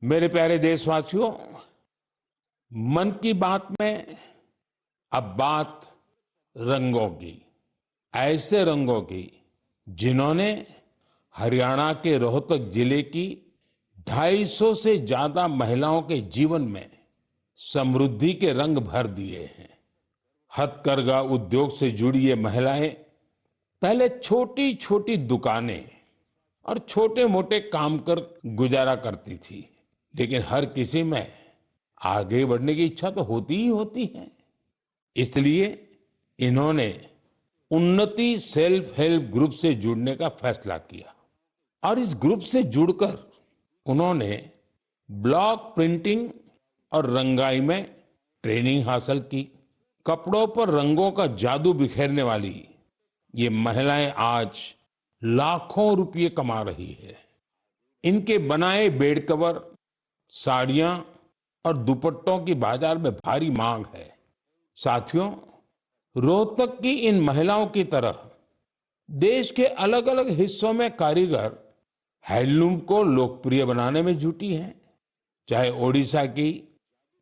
मेरे प्यारे देशवासियों, मन की बात में अब बात रंगों की। ऐसे रंगों की जिन्होंने हरियाणा के रोहतक जिले की 250 से ज्यादा महिलाओं के जीवन में समृद्धि के रंग भर दिए हैं। हथकरघा उद्योग से जुड़ी ये महिलाएं पहले छोटी छोटी दुकानें और छोटे मोटे काम कर गुजारा करती थी, लेकिन हर किसी में आगे बढ़ने की इच्छा तो होती ही होती है। इसलिए इन्होंने उन्नति सेल्फ हेल्प ग्रुप से जुड़ने का फैसला किया और इस ग्रुप से जुड़कर उन्होंने ब्लॉक प्रिंटिंग और रंगाई में ट्रेनिंग हासिल की। कपड़ों पर रंगों का जादू बिखेरने वाली ये महिलाएं आज लाखों रुपए कमा रही है। इनके बनाए बेड कवर, साड़ियां और दुपट्टों की बाजार में भारी मांग है। साथियों, रोहतक की इन महिलाओं की तरह देश के अलग अलग हिस्सों में कारीगर हैंडलूम को लोकप्रिय बनाने में जुटी हैं। चाहे ओडिशा की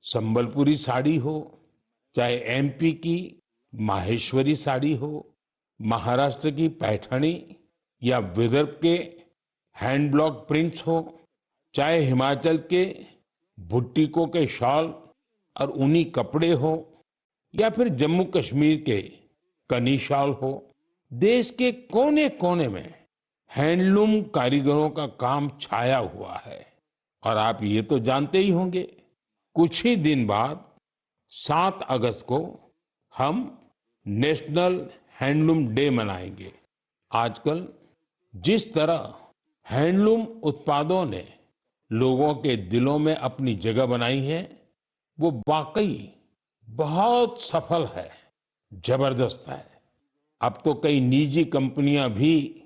संबलपुरी साड़ी हो, चाहे एमपी की माहेश्वरी साड़ी हो, महाराष्ट्र की पैठणी या विदर्भ के हैंड ब्लॉक प्रिंट्स हो, चाहे हिमाचल के बुटीकों के शॉल और ऊनी कपड़े हो, या फिर जम्मू कश्मीर के कनी शॉल हो, देश के कोने कोने में हैंडलूम कारीगरों का काम छाया हुआ है। और आप ये तो जानते ही होंगे, कुछ ही दिन बाद 7 अगस्त को हम नेशनल हैंडलूम डे मनाएंगे। आजकल जिस तरह हैंडलूम उत्पादों ने लोगों के दिलों में अपनी जगह बनाई है, वो वाकई बहुत सफल है, जबरदस्त है। अब तो कई निजी कंपनियां भी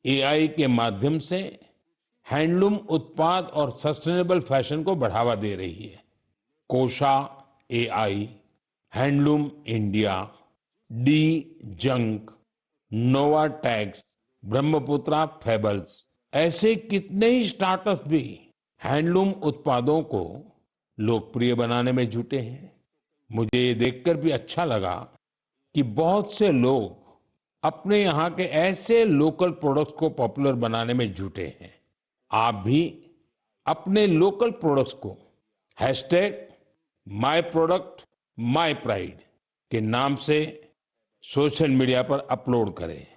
एआई के माध्यम से हैंडलूम उत्पाद और सस्टेनेबल फैशन को बढ़ावा दे रही है। Kosha AI, handloom India, D junk, nova tax, Brahmaputra fables, ऐसे कितने ही स्टार्टअप भी हैंडलूम उत्पादों को लोकप्रिय बनाने में जुटे हैं। मुझे ये देखकर भी अच्छा लगा कि बहुत से लोग अपने यहाँ के ऐसे लोकल प्रोडक्ट्स को पॉपुलर बनाने में जुटे हैं। आप भी अपने लोकल प्रोडक्ट्स को #MyProductMyPride के नाम से सोशल मीडिया पर अपलोड करें।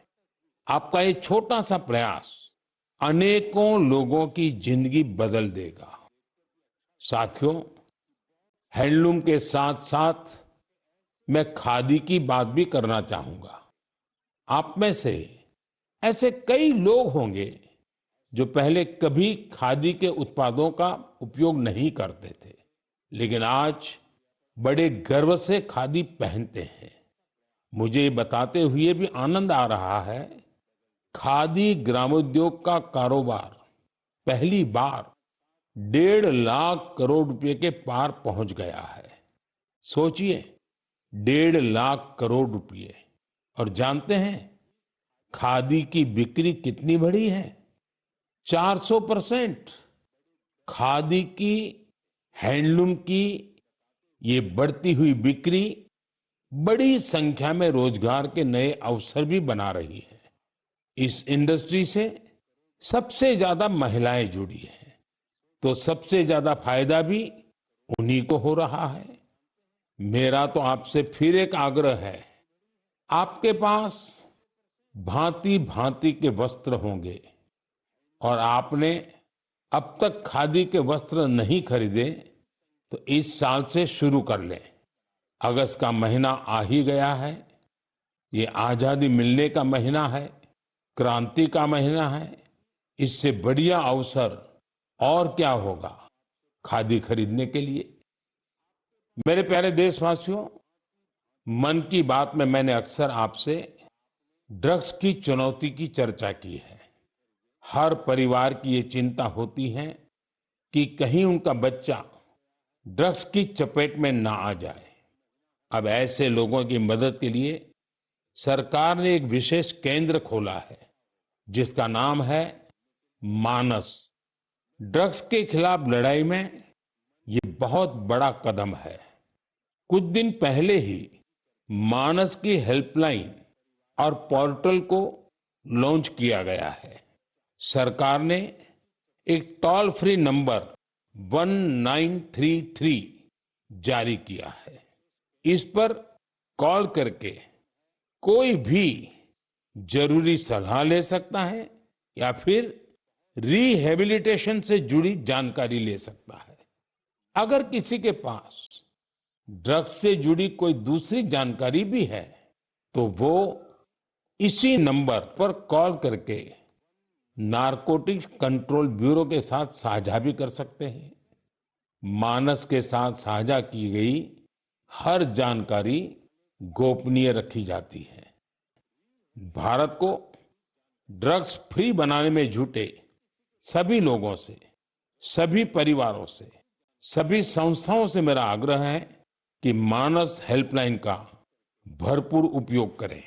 आपका ये छोटा सा प्रयास अनेकों लोगों की जिंदगी बदल देगा। साथियों, हैंडलूम के साथ साथ मैं खादी की बात भी करना चाहूंगा। आप में से ऐसे कई लोग होंगे जो पहले कभी खादी के उत्पादों का उपयोग नहीं करते थे, लेकिन आज बड़े गर्व से खादी पहनते हैं। मुझे ये बताते हुए भी आनंद आ रहा है, खादी ग्रामोद्योग का कारोबार पहली बार 1.5 लाख रुपए के पार पहुंच गया है। सोचिए, 1.5 लाख रुपए। और जानते हैं खादी की बिक्री कितनी बढ़ी है? 400%। खादी की, हैंडलूम की ये बढ़ती हुई बिक्री बड़ी संख्या में रोजगार के नए अवसर भी बना रही है। इस इंडस्ट्री से सबसे ज्यादा महिलाएं जुड़ी हैं, तो सबसे ज्यादा फायदा भी उन्हीं को हो रहा है। मेरा तो आपसे फिर एक आग्रह है, आपके पास भांति भांति के वस्त्र होंगे और आपने अब तक खादी के वस्त्र नहीं खरीदे, तो इस साल से शुरू कर लें। अगस्त का महीना आ ही गया है। ये आजादी मिलने का महीना है, क्रांति का महीना है। इससे बढ़िया अवसर और क्या होगा खादी खरीदने के लिए। मेरे प्यारे देशवासियों, मन की बात में मैंने अक्सर आपसे ड्रग्स की चुनौती की चर्चा की है। हर परिवार की ये चिंता होती है कि कहीं उनका बच्चा ड्रग्स की चपेट में ना आ जाए। अब ऐसे लोगों की मदद के लिए सरकार ने एक विशेष केंद्र खोला है, जिसका नाम है मानस, ड्रग्स के खिलाफ लड़ाई में ये बहुत बड़ा कदम है। कुछ दिन पहले ही मानस की हेल्पलाइन और पोर्टल को लॉन्च किया गया है। सरकार ने एक टोल फ्री नंबर 1933 जारी किया है। इस पर कॉल करके कोई भी जरूरी सलाह ले सकता है या फिर रिहेबिलिटेशन से जुड़ी जानकारी ले सकता है। अगर किसी के पास ड्रग्स से जुड़ी कोई दूसरी जानकारी भी है तो वो इसी नंबर पर कॉल करके नारकोटिक्स कंट्रोल ब्यूरो के साथ साझा भी कर सकते हैं। मानस के साथ साझा की गई हर जानकारी गोपनीय रखी जाती है। भारत को ड्रग्स फ्री बनाने में जुटे सभी लोगों से, सभी परिवारों से, सभी संस्थाओं से मेरा आग्रह है कि मानस हेल्पलाइन का भरपूर उपयोग करें।